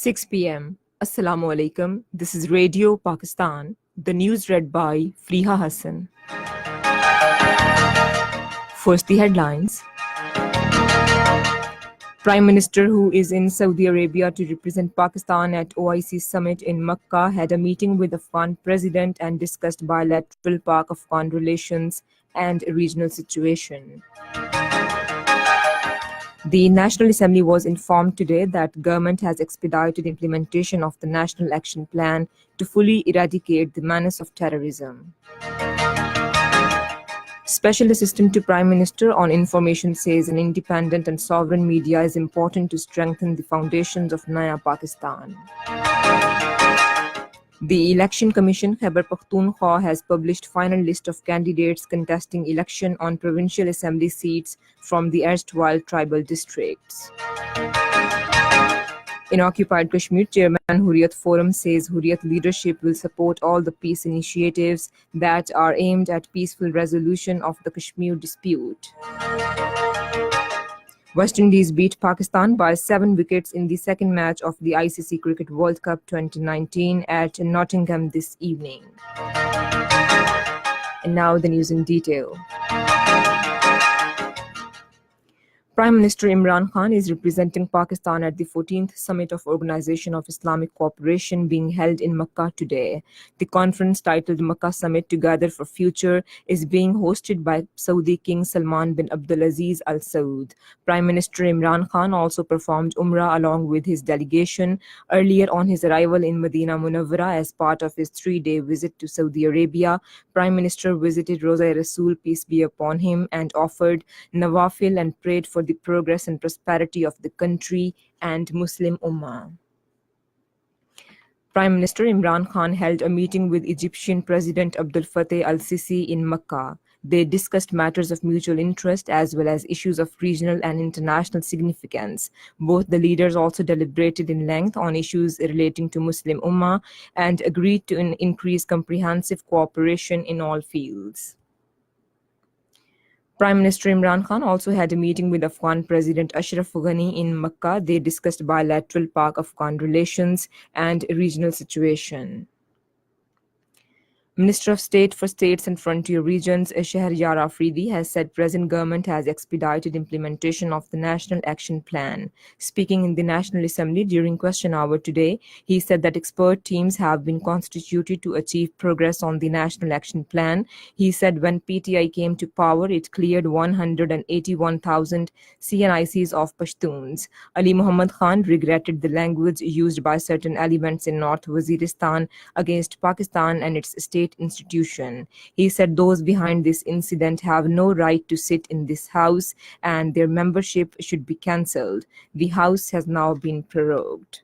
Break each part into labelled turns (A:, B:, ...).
A: 6 p.m. Assalamu alaikum. This is Radio Pakistan. The news read by Friha Hassan. First, the headlines. Prime Minister, who is in Saudi Arabia to represent Pakistan at OIC Summit in Makkah, had a meeting with Afghan President and discussed bilateral Pak-Afghan relations and regional situation. The National Assembly was informed today that government has expedited implementation of the National Action Plan to fully eradicate the menace of terrorism. Special Assistant to Prime Minister on Information says an independent and sovereign media is important to strengthen the foundations of Naya Pakistan. The Election Commission, Khyber Pakhtunkhwa, has published final list of candidates contesting election on provincial assembly seats from the erstwhile tribal districts. In occupied Kashmir, Chairman Hurriyat Forum says Hurriyat leadership will support all the peace initiatives that are aimed at peaceful resolution of the Kashmir dispute. West Indies beat Pakistan by 7 wickets in the second match of the ICC Cricket World Cup 2019 at Nottingham this evening. And now the news in detail. Prime Minister Imran Khan is representing Pakistan at the 14th Summit of Organization of Islamic Cooperation being held in Makkah today. The conference, titled Makkah Summit Together for Future, is being hosted by Saudi King Salman bin Abdulaziz Al Saud. Prime Minister Imran Khan also performed Umrah along with his delegation earlier on his arrival in Medina Munawwara as part of his 3-day visit to Saudi Arabia. Prime Minister visited Roza Rasul, peace be upon him, and offered nawafil and prayed for the progress and prosperity of the country and Muslim Ummah. Prime Minister Imran Khan held a meeting with Egyptian President Abdel Fattah al-Sisi in Makkah. They discussed matters of mutual interest as well as issues of regional and international significance. Both the leaders also deliberated in length on issues relating to Muslim Ummah and agreed to increase comprehensive cooperation in all fields. Prime Minister Imran Khan also had a meeting with Afghan President Ashraf Ghani in Makkah. They discussed bilateral Pak-Afghan relations and regional situation. Minister of State for States and Frontier Regions, Shahriyar Afridi, has said present government has expedited implementation of the National Action Plan. Speaking in the National Assembly during question hour today, he said that expert teams have been constituted to achieve progress on the National Action Plan. He said when PTI came to power, it cleared 181,000 CNICs of Pashtuns. Ali Muhammad Khan regretted the language used by certain elements in North Waziristan against Pakistan and its state institution. He said those behind this incident have no right to sit in this house and their membership should be cancelled. The house has now been prorogued.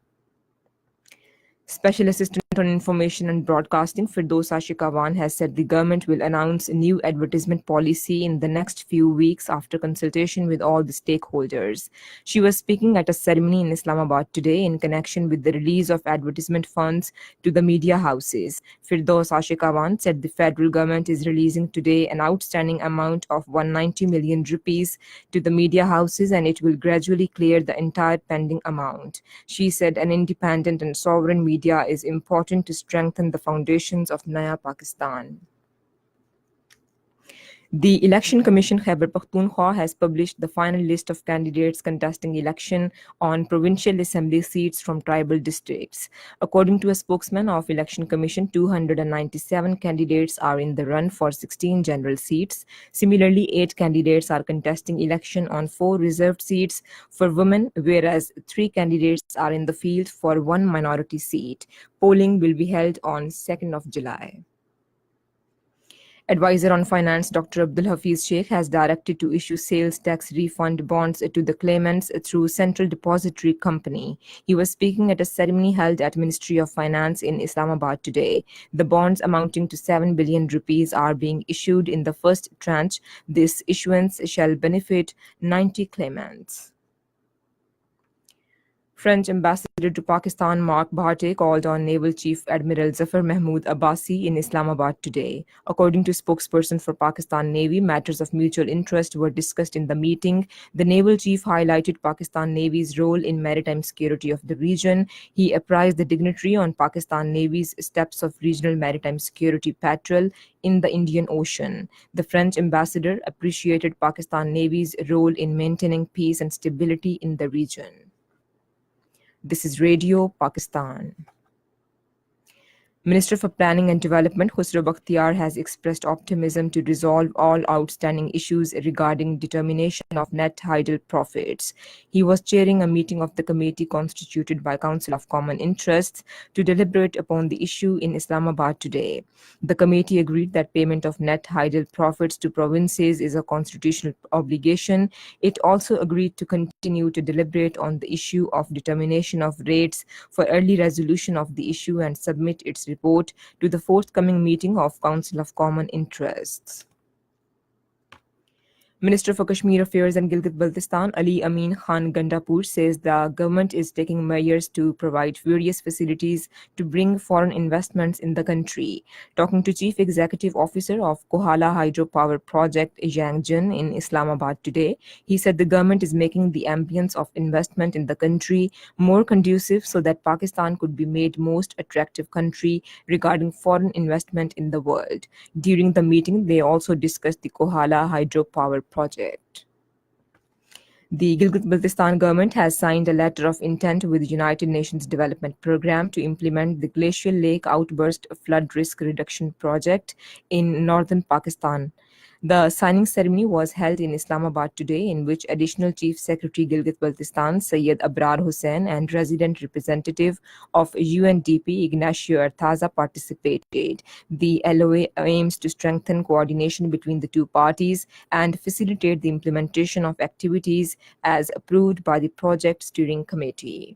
A: Special Assistant on Information and Broadcasting Firdaus Ashikawan has said the government will announce a new advertisement policy in the next few weeks after consultation with all the stakeholders. She was speaking at a ceremony in Islamabad today in connection with the release of advertisement funds to the media houses. Firdaus Ashikawan said the federal government is releasing today an outstanding amount of 190 million rupees to the media houses and it will gradually clear the entire pending amount. She said an independent and sovereign media is important to strengthen the foundations of Naya Pakistan. The Election Commission, Khyber Pakhtunkhwa, has published the final list of candidates contesting election on provincial assembly seats from tribal districts. According to a spokesman of Election Commission, 297 candidates are in the run for 16 general seats. Similarly, 8 candidates are contesting election on 4 reserved seats for women, whereas 3 candidates are in the field for 1 minority seat. Polling will be held on 2nd of July. Advisor on Finance Dr. Abdul Hafiz Sheikh has directed to issue sales tax refund bonds to the claimants through Central Depository Company. He was speaking at a ceremony held at Ministry of Finance in Islamabad today. The bonds amounting to 7 billion rupees are being issued in the first tranche. This issuance shall benefit 90 claimants. French ambassador to Pakistan Mark Bhate called on Naval Chief Admiral Zafar Mahmood Abbasi in Islamabad today. According to spokesperson for Pakistan Navy, matters of mutual interest were discussed in the meeting. The naval chief highlighted Pakistan Navy's role in maritime security of the region. He apprised the dignitary on Pakistan Navy's steps of regional maritime security patrol in the Indian Ocean. The French ambassador appreciated Pakistan Navy's role in maintaining peace and stability in the region. This is Radio Pakistan. Minister for Planning and Development Khusro Bakhtiar has expressed optimism to resolve all outstanding issues regarding determination of net hydel profits. He was chairing a meeting of the committee constituted by Council of Common Interests to deliberate upon the issue in Islamabad today. The committee agreed that payment of net hydel profits to provinces is a constitutional obligation. It also agreed to continue to deliberate on the issue of determination of rates for early resolution of the issue and submit its report to the forthcoming meeting of Council of Common Interests. Minister for Kashmir Affairs and Gilgit-Baltistan Ali Amin Khan Gandapur says the government is taking measures to provide various facilities to bring foreign investments in the country. Talking to Chief Executive Officer of Kohala Hydropower Project Yang Jin in Islamabad today, he said the government is making the ambience of investment in the country more conducive so that Pakistan could be made most attractive country regarding foreign investment in the world. During the meeting, they also discussed the Kohala Hydropower project. The Gilgit-Baltistan government has signed a letter of intent with the United Nations Development Programme to implement the Glacial Lake Outburst Flood Risk Reduction Project in northern Pakistan. The signing ceremony was held in Islamabad today, in which Additional Chief Secretary Gilgit-Baltistan Syed Abrar Hussain and resident representative of UNDP Ignacio Artaza participated. The LOA aims to strengthen coordination between the two parties and facilitate the implementation of activities as approved by the Project Steering Committee.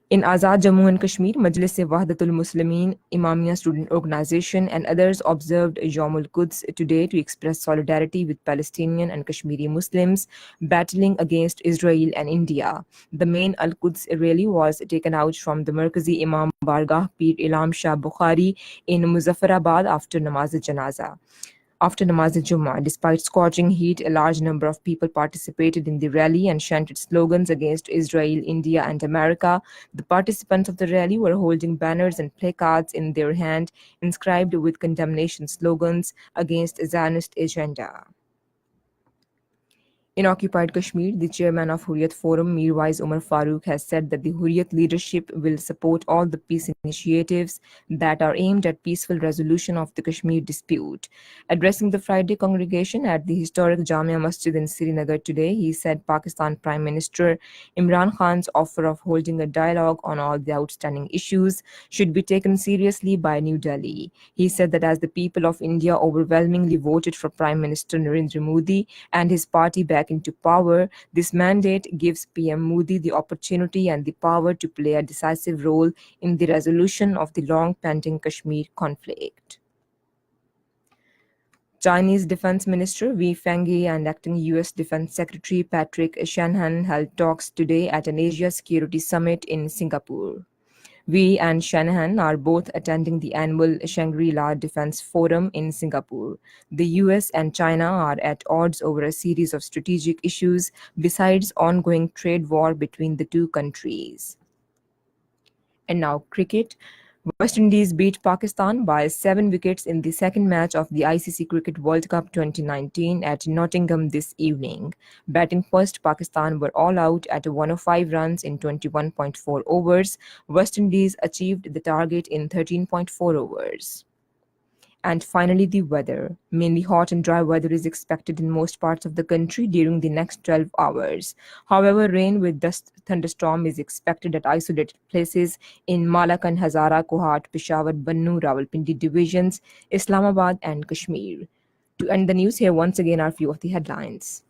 A: In Azad Jammu and Kashmir, Majlis-e Wahdatul Muslimin, Imamia Student Organization and others observed Yawmul Quds today to express solidarity with Palestinian and Kashmiri Muslims battling against Israel and India. The main Al-Quds rally was taken out from the Markazi Imam Bargah Pir Ilam Shah Bukhari in Muzaffarabad after Namaz-e-Janaza. After Namaz-e-Jummah, despite scorching heat, a large number of people participated in the rally and chanted slogans against Israel, India, and America. The participants of the rally were holding banners and placards in their hand inscribed with condemnation slogans against Zionist agenda. In occupied Kashmir, the chairman of Hurriyat Forum, Mirwais Umar Farooq, has said that the Hurriyat leadership will support all the peace initiatives that are aimed at peaceful resolution of the Kashmir dispute. Addressing the Friday congregation at the historic Jamia Masjid in Srinagar today, he said Pakistan Prime Minister Imran Khan's offer of holding a dialogue on all the outstanding issues should be taken seriously by New Delhi. He said that as the people of India overwhelmingly voted for Prime Minister Narendra Modi and his party back into power, this mandate gives PM Modi the opportunity and the power to play a decisive role in the resolution of the long-pending Kashmir conflict. Chinese Defense Minister Wei Fenghe and acting U.S. Defense Secretary Patrick Shanahan held talks today at an Asia Security Summit in Singapore. Wei and Shanahan are both attending the annual Shangri-La Defense Forum in Singapore. The US and China are at odds over a series of strategic issues besides ongoing trade war between the two countries. And now cricket. West Indies beat Pakistan by 7 wickets in the second match of the ICC Cricket World Cup 2019 at Nottingham this evening. Batting first, Pakistan were all out at 105 runs in 21.4 overs. West Indies achieved the target in 13.4 overs. And finally, the weather. Mainly hot and dry weather is expected in most parts of the country during the next 12 hours. However, rain with dust thunderstorm is expected at isolated places in Malakan, Hazara, Kohat, Peshawar, Bannu, Rawalpindi divisions, Islamabad and Kashmir. To end the news, here once again are a few of the headlines.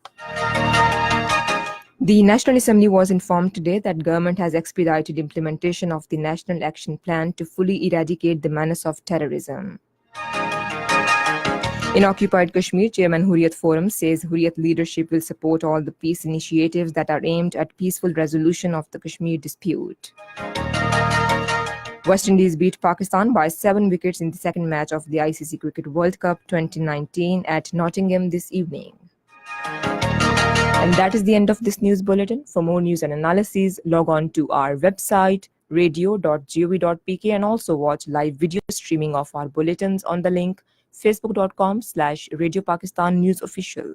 A: The National Assembly was informed today that government has expedited implementation of the National Action Plan to fully eradicate the menace of terrorism. In occupied Kashmir, Chairman Hurriyat Forum says Hurriyat leadership will support all the peace initiatives that are aimed at peaceful resolution of the Kashmir dispute. West Indies beat Pakistan by 7 wickets in the second match of the ICC Cricket World Cup 2019 at Nottingham this evening. And that is the end of this news bulletin. For more news and analyses, log on to our website radio.gov.pk and also watch live video streaming of our bulletins on the link facebook.com/Radio Pakistan News Official.